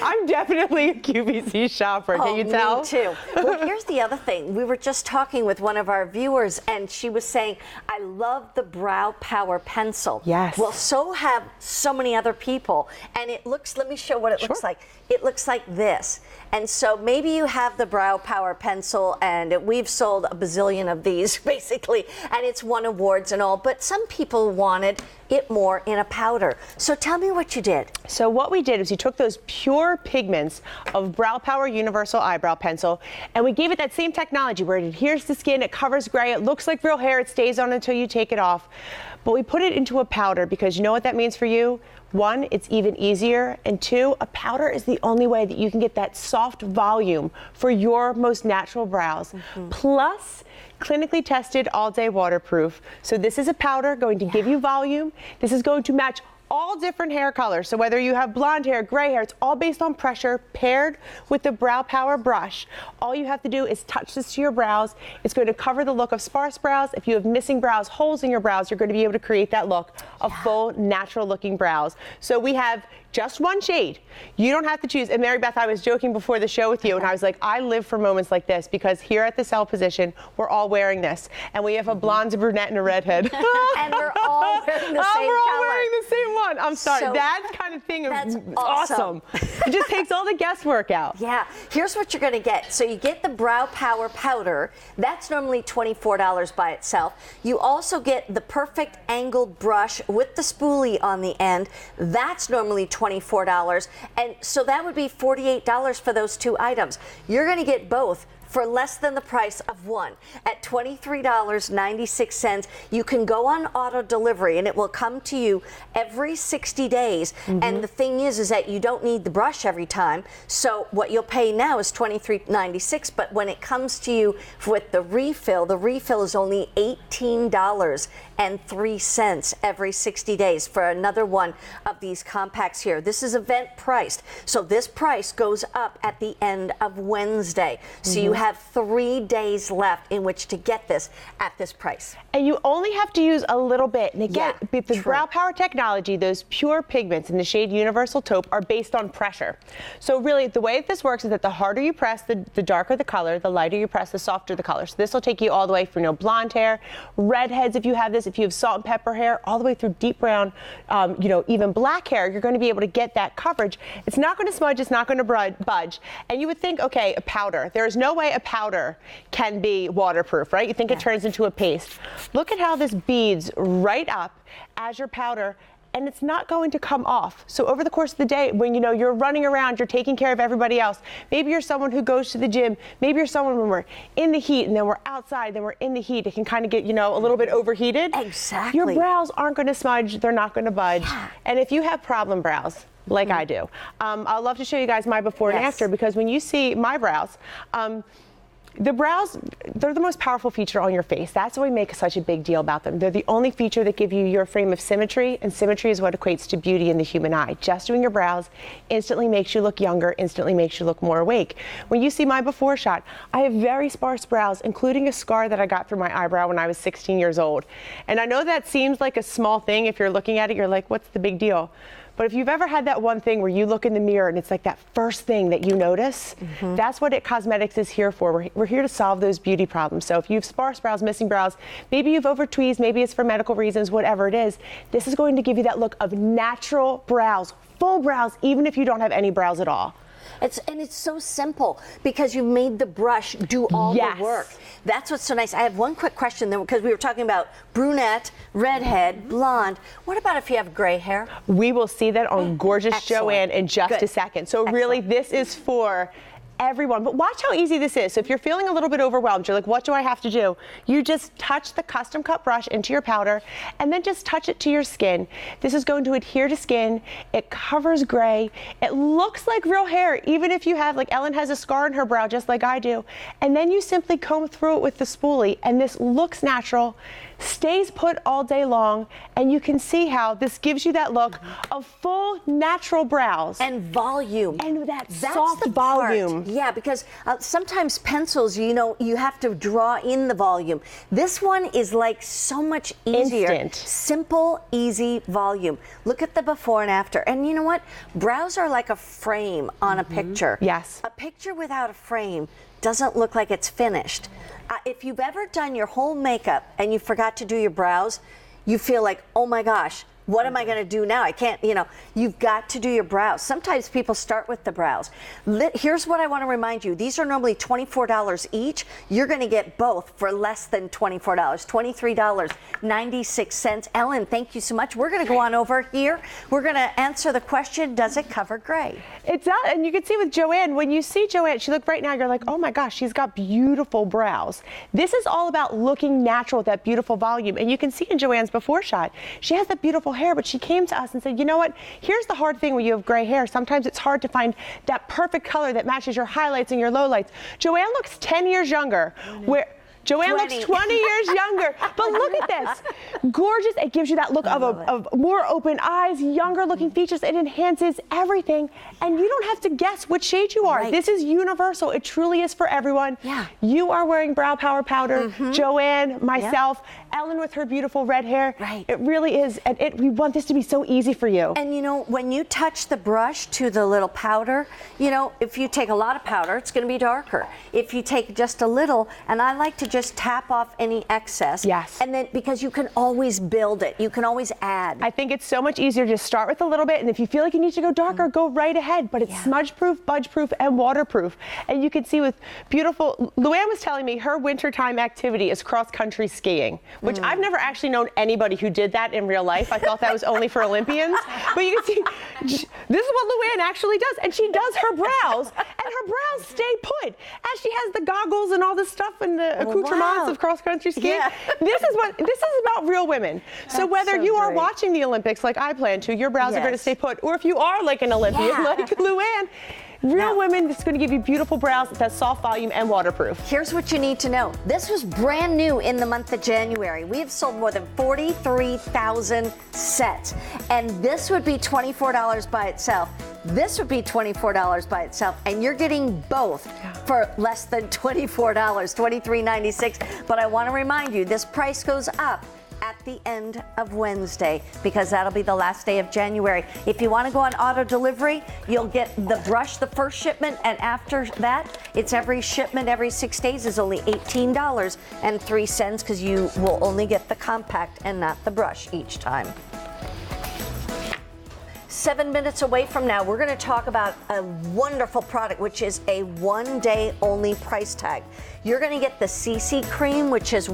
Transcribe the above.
I'm definitely a QVC shopper. Can you tell? Me too. Well, here's the other thing. We were just talking with one of our viewers, and she was saying, I love the Brow Power Pencil. Yes. Well, so have so many other people. And it looks, let me show what it looks like. It looks like this. And so maybe you have the Brow Power Pencil, and we've sold a bazillion of these, basically, and it's won awards and all, but some people wanted it more in a powder. So tell me what you did. So what we did is we took those pure pigments of Brow Power Universal Eyebrow Pencil, and we gave it that same technology where it adheres to skin, it covers gray, it looks like real hair, it stays on until you take it off. But we put it into a powder because you know what that means for you? One, it's even easier, and two, a powder is the only way that you can get that soft volume for your most natural brows. Plus, clinically tested, all-day waterproof. So this is a powder going to give you volume. This is going to match all different hair colors. So whether you have blonde hair, gray hair, it's all based on pressure paired with the Brow Power brush. All you have to do is touch this to your brows. It's going to cover the look of sparse brows. If you have missing brows, holes in your brows, you're going to be able to create that look of full, natural looking brows. So we have just one shade. You don't have to choose. And Mary Beth, I was joking before the show with you, and I was like, I live for moments like this because here at the Cell Position, we're all wearing this. And we have a blonde, a brunette, and a redhead. And we're all wearing the same we're all color. wearing the same one. I'm sorry. So, that kind of thing is awesome. It just takes all the guesswork out. Yeah. Here's what you're going to get. So you get the Brow Power powder. That's normally $24 by itself. You also get the perfect angled brush with the spoolie on the end. That's normally $24. And so that would be $48 for those two items. You're going to get both for less than the price of one at $23.96. You can go on auto delivery and it will come to you every 60 days. And the thing is that you don't need the brush every time. So what you'll pay now is $23.96, but when it comes to you with the refill is only $18.03 every 60 days for another one of these compacts here. This is event priced. So this price goes up at the end of Wednesday. So you have 3 days left in which to get this at this price. And you only have to use a little bit. And again, the Brow Power technology, those pure pigments in the shade Universal Taupe are based on pressure. So really, the way this works is that the harder you press, the darker the color, the lighter you press, the softer the color. So this will take you all the way from blonde hair, redheads if you have this, if you have salt and pepper hair, all the way through deep brown, even black hair. You're going to be able to get that coverage. It's not going to smudge, it's not going to budge. And you would think, okay, a powder. There is no way a powder can be waterproof, right? You think it turns into a paste. Look at how this beads right up as your powder, and it's not going to come off. So over the course of the day, when you're running around, you're taking care of everybody else. Maybe you're someone who goes to the gym. Maybe you're someone when we're in the heat and then we're outside, then we're in the heat. It can kind of get, a little bit overheated. Exactly. Your brows aren't going to smudge. They're not going to budge. Yeah. And if you have problem brows, like I do, I'd love to show you guys my before and after, because when you see my brows, the brows, they're the most powerful feature on your face. That's why we make such a big deal about them. They're the only feature that give you your frame of symmetry, and symmetry is what equates to beauty in the human eye. Just doing your brows instantly makes you look younger, instantly makes you look more awake. When you see my before shot, I have very sparse brows, including a scar that I got through my eyebrow when I was 16 years old. And I know that seems like a small thing. If you're looking at it, you're like, what's the big deal? But if you've ever had that one thing where you look in the mirror and it's like that first thing that you notice, that's what It Cosmetics is here for. We're here to solve those beauty problems. So if you have sparse brows, missing brows, maybe you've over-tweezed, maybe it's for medical reasons, whatever it is, this is going to give you that look of natural brows, full brows, even if you don't have any brows at all. It's so simple because you made the brush do all the work. That's what's so nice. I have one quick question then, because we were talking about brunette, redhead, blonde. What about if you have gray hair? We will see that on Gorgeous Joanne in just a second. So really, this is for everyone. But watch how easy this is. So if you're feeling a little bit overwhelmed, you're like, what do I have to do? You just touch the custom cut brush into your powder and then just touch it to your skin. This is going to adhere to skin. It covers gray. It looks like real hair, even if you have, like Ellen has a scar in her brow just like I do. And then you simply comb through it with the spoolie, and this looks natural, stays put all day long, and you can see how this gives you that look of full natural brows. And volume. And that's soft volume. Yeah, because sometimes pencils, you know, you have to draw in the volume. This one is like so much easier. Instant. Simple, easy volume. Look at the before and after. And you know what? Brows are like a frame on a picture. Yes. A picture without a frame doesn't look like it's finished. If you've ever done your whole makeup and you forgot to do your brows, you feel like, oh my gosh, what am I going to do now? I can't, you know, you've got to do your brows. Sometimes people start with the brows. Here's what I want to remind you. These are normally $24 each. You're going to get both for less than $24, $23.96. Ellen, thank you so much. We're going to go on over here. We're going to answer the question, does it cover gray? It does, and you can see with Joanne, when you see Joanne, she look right now, you're like, oh my gosh, she's got beautiful brows. This is all about looking natural with that beautiful volume. And you can see in Joanne's before shot, she has that beautiful hair, but she came to us and said, you know what, here's the hard thing when you have gray hair. Sometimes it's hard to find that perfect color that matches your highlights and your lowlights. Joanne looks 10 years younger. Joanne 20. looks 20 years younger, but look at this. Gorgeous. It gives you that look of more open eyes, younger looking features. It enhances everything, and you don't have to guess which shade you are. Right. This is universal. It truly is for everyone. Yeah. You are wearing Brow Power powder. Joanne, myself, Ellen with her beautiful red hair. Right. It really is, and we want this to be so easy for you. And you know, when you touch the brush to the little powder, you know, if you take a lot of powder, it's going to be darker. If you take just a little, and I like to just tap off any excess. Yes. And then, because you can always build it, you can always add. I think it's so much easier to start with a little bit, and if you feel like you need to go darker, go right ahead. But it's smudge-proof, budge-proof, and waterproof. And you can see with beautiful, Luann was telling me her wintertime activity is cross-country skiing, which I've never actually known anybody who did that in real life. I thought that was only for Olympians. But you can see, this is what Luann actually does, and she does her brows, and her brows stay put. As she has the goggles and all this stuff and the accoutrements of cross-country skiing. Yeah. This is about real women. So whether so you are great. watching the Olympics like I plan to, your brows are going to Yes. stay put. Or if you are like an Olympian like Luann, real women, it's going to give you beautiful brows that soft volume and waterproof. Here's what you need to know. This was brand new in the month of January. We have sold more than 43,000 sets. And this would be $24 by itself. This would be $24 by itself, and you're getting both for less than $24, $23.96. But I want to remind you, this price goes up at the end of Wednesday, because that'll be the last day of January. If you want to go on auto delivery, you'll get the brush the first shipment, and after that, it's every shipment every 6 days is only $18.03, because you will only get the compact and not the brush each time. 7 minutes away from now, we're going to talk about a wonderful product, which is a 1 day only price tag. You're going to get the CC cream, which is